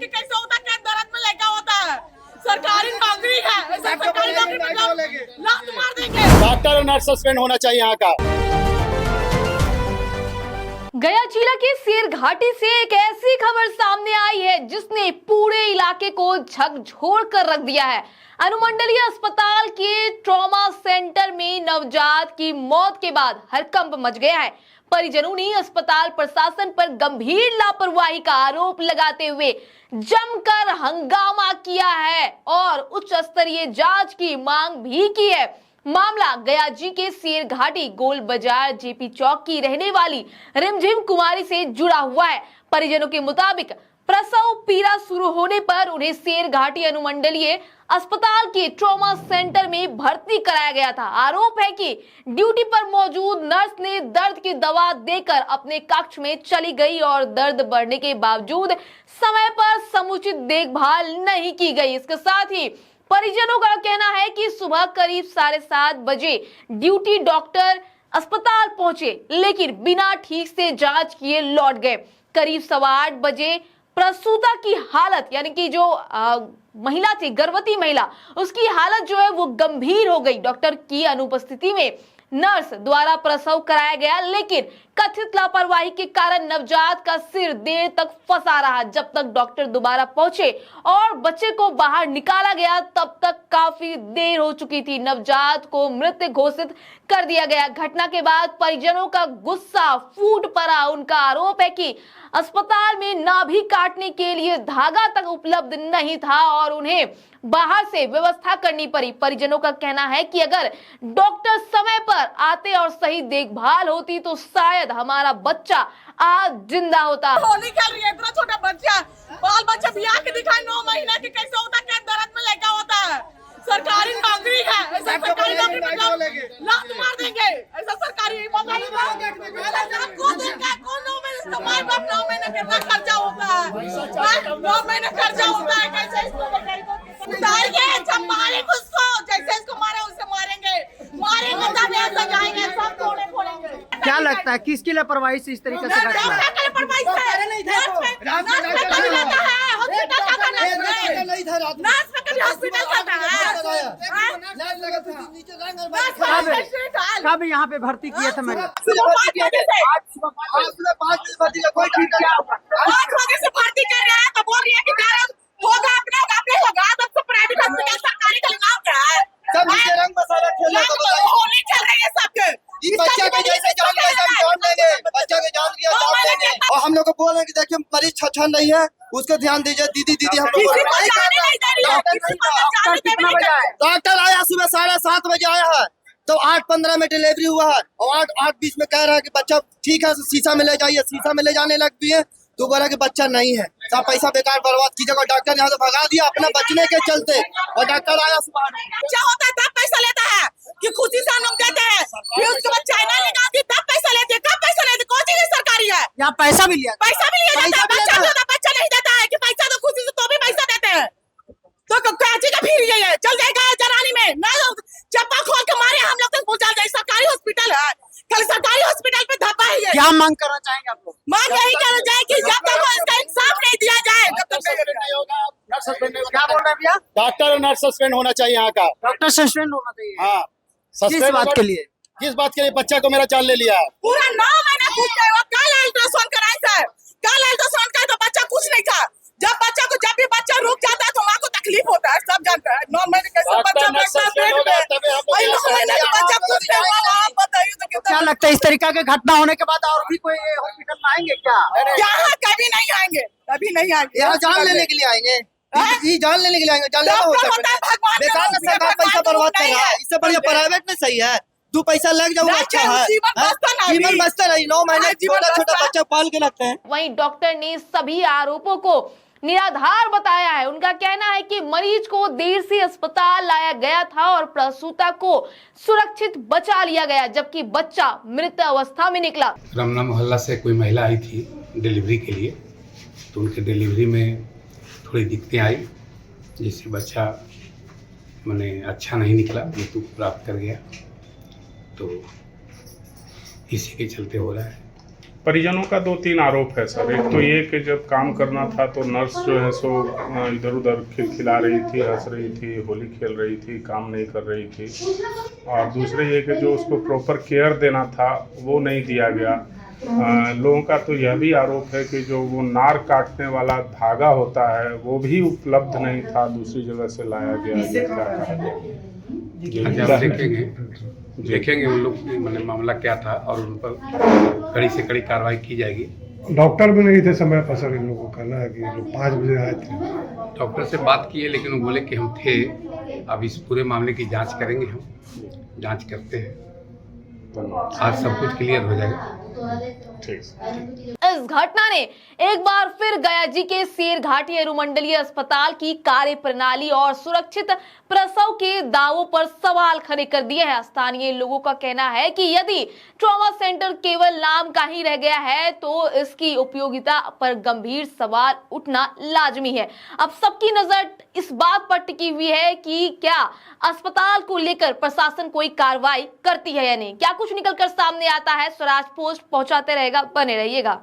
कि कैसे होता है, क्या दर्द में लगा होता है। सरकारी नौकरी है, सरकारी नौकरी मतलब लात मार देंगे। डॉक्टर और नर्स सस्पेंड होना चाहिए यहाँ का। गया जिला के शेर घाटी से एक ऐसी खबर सामने आई है जिसने पूरे इलाके को झकझोर कर रख दिया है। अनुमंडलीय अस्पताल के ट्रॉमा सेंटर में नवजात की मौत के बाद हड़कंप मच गया है। परिजनों ने अस्पताल प्रशासन पर गंभीर लापरवाही का आरोप लगाते हुए जमकर हंगामा किया है और उच्च स्तरीय जांच की मांग भी की है। मामला गया जी के शेर घाटी गोल बाजार जेपी चौक की रहने वाली रिमझिम कुमारी से जुड़ा हुआ है। परिजनों के मुताबिक प्रसव पीड़ा शुरू होने पर उन्हें शेर घाटी अनुमंडलीय अस्पताल के ट्रॉमा सेंटर में भर्ती कराया गया था। आरोप है कि ड्यूटी पर मौजूद नर्स ने दर्द की दवा देकर अपने कक्ष में चली गई और दर्द बढ़ने के बावजूद समय पर समुचित देखभाल नहीं की गई। इसके साथ ही परिजनों का कहना है कि सुबह करीब 7:30 बजे ड्यूटी डॉक्टर अस्पताल पहुंचे लेकिन बिना ठीक से जांच किए लौट गए। करीब 8:15 बजे प्रसूता की हालत यानी कि जो महिला थी, गर्भवती महिला, उसकी हालत जो है वो गंभीर हो गई। डॉक्टर की अनुपस्थिति में नर्स द्वारा प्रसव कराया गया लेकिन कथित लापरवाही के कारण नवजात का सिर देर तक फंसा रहा। जब तक डॉक्टर दोबारा पहुंचे और बच्चे को बाहर निकाला गया तब तक काफी देर हो चुकी थी। नवजात को मृत घोषित कर दिया गया। घटना के बाद परिजनों का गुस्सा फूट पड़ा। उनका आरोप है कि अस्पताल में नाभि काटने के लिए धागा तक उपलब्ध नहीं था और उन्हें बाहर से व्यवस्था करनी पड़ी। परिजनों का कहना है कि अगर डॉक्टर समय पर आते और सही देखभाल होती तो शायद हमारा बच्चा आज जिंदा होता। होली खेल रही है, इतना छोटा बच्चा, बाल बच्चा बियाह के दिखाए 9 महीने के, कैसे होता है, क्या दर्द में लगा होता है। सरकारी नौकरी है, ऐसा सरकारी नौकरी मतलब लात मार देंगे। ऐसा सरकारी कौन माँ बाप 9 महीने कितना खर्चा होता है, 9 महीने खर्चा होता है। कैसे जब मारेंगे उसको, जैसे इसको मारे उससे मारेंगे तब ऐसा जाएंगे, सब तोड़े फोड़ेंगे। क्या लगता है किसकी लापरवाही से इस तरीके से घटना है? कब यहाँ पे भर्ती किए थे? मैंने 5 बजे से भर्ती कर रहे हैं तो बोल रही है कि दर्द होगा, अपने होगा। तब तो प्राइवेट हॉस्पिटल सरकारी का नाम क्या है? सब नीचे रंग मसाला खेलने को होली चल रही है सबके। इस बच्चा के जैसे जान लिया जान लेंगे, बच्चा के जान लिया जान लेंगे। और हम लोग को बोल रहे हैं कि देखिए मरीज छछन नहीं है, उसको ध्यान दीजिए। दीदी हम लोग डॉक्टर आया सुबह 7:30 बजे आया है तो 8:15 में डिलीवरी हुआ है और 8:20 में कह रहा है कि बच्चा ठीक है, शीशा में ले जाइए। शीशा में ले जाने लगती है तो बोला कि बच्चा नहीं है। सब पैसा बेकार बर्बाद कीजिएगा। डॉक्टर यहाँ से भगा दिया अपना बचने के चलते। और डॉक्टर आया सुबह क्या होता है तब पैसा लेता है कि खुशी से हम लोग देते हैं, फिर उसके बाद चाइना निकालती तब पैसा लेते हैं। कब पैसा लेते? कौन चीज सरकारी है? यहाँ पैसा भी लिया पैसा भी लिया जाता है। बच्चा नहीं देता है कि पैसा तो खुशी से तो भी पैसा देते हैं। तो कैची का फिर ये चल जाएगा जरानी में ना, चप्पा खोल के मारे हम लोग तक पहुंचा जाए। सरकारी हॉस्पिटल है, कल सरकारी हॉस्पिटल पे धप्पा ही है। क्या मांग करना चाहेंगे आप लोग? मांग यही करना जाए कि जब तक इसका इंसाफ नहीं दिया जाए तब तक क्या बोल रहे हैं भैया? डॉक्टर और नर्स सस्पेंड होना चाहिए यहाँ का। डॉक्टर सस्पेंड होना चाहिए। हाँ, किस बात के लिए? किस बात के लिए? बच्चा को मेरा जान ले लिया। पूरा 9 महीने पूछते हैं। कल अल्ट्रासाउंड कराए सर, कल अल्ट्रासाउंड कराए तो बच्चा कुछ नहीं था। जब भी बच्चा रुक जाता है तो माँ को तकलीफ होता है, सब जानता है। 9 महीने कैसे बच्चा बैठता है पेट में, 9 महीने का बच्चा कुछ नहीं हुआ। आप बताइए तो क्या लगता है इस तरीका के घटना होने के बाद और भी कोई हॉस्पिटल में आएंगे क्या? यहाँ कभी नहीं आएंगे, कभी नहीं आएंगे। यहाँ जान लेने के लिए आएंगे, जान लेने के लिए आएंगे। जान लेना होता है बेकार में सरकार पैसा बर्बाद कर रहा है। इससे बढ़िया प्राइवेट में सही है, 2 पैसा लग जाओ अच्छा है। जीवन बचता रही। 9 महीने छोटा बच्चा पाल के रखते हैं। वहीं डॉक्टर ने सभी आरोपों को निराधार बताया है। उनका कहना है कि मरीज को देर से अस्पताल लाया गया था और प्रसूता को सुरक्षित बचा लिया गया जबकि बच्चा मृत अवस्था में निकला। रमना मोहल्ला से कोई महिला आई थी डिलीवरी के लिए, तो उनके डिलीवरी में थोड़ी दिक्कतें आई जिससे बच्चा मैंने अच्छा नहीं निकला, मृत्यु प्राप्त कर गया। तो इसी के चलते हो रहा है। परिजनों का 2-3 आरोप है सर। एक तो ये कि जब काम करना था तो नर्स जो है सो इधर उधर खिलखिला रही थी, हंस रही थी, होली खेल रही थी, काम नहीं कर रही थी। और दूसरे ये कि जो उसको प्रॉपर केयर देना था वो नहीं दिया गया। लोगों का तो यह भी आरोप है कि जो वो नार काटने वाला धागा होता है वो भी उपलब्ध नहीं था, दूसरी जगह से लाया गया। ये क्या कहा जाए? देखेंगे उन लोग मैंने मामला क्या था और उन पर कड़ी से कड़ी कार्रवाई की जाएगी। डॉक्टर भी नहीं थे समय पर सर। इन लोगों का कहना है कि लोग 5 बजे आए थे। डॉक्टर से बात किए लेकिन वो बोले कि हम थे। अब इस पूरे मामले की जांच करेंगे, हम जांच करते हैं, आज सब कुछ क्लियर हो जाएगा। इस घटना ने एक बार फिर गया जी के शेर घाटी अनुमंडलीय अस्पताल की कार्य प्रणाली और सुरक्षित प्रसव के दावों पर सवाल खड़े कर दिए हैं। स्थानीय लोगों का कहना है कि यदि ट्रॉमा सेंटर केवल नाम का ही रह गया है तो इसकी उपयोगिता पर गंभीर सवाल उठना लाजमी है। अब सबकी नजर इस बात पर टिकी हुई है कि क्या अस्पताल को लेकर प्रशासन कोई कार्रवाई करती है या नहीं। क्या कुछ निकलकर सामने आता है, स्वराज पोस्ट पहुंचाते रहेगा, बने रहिएगा।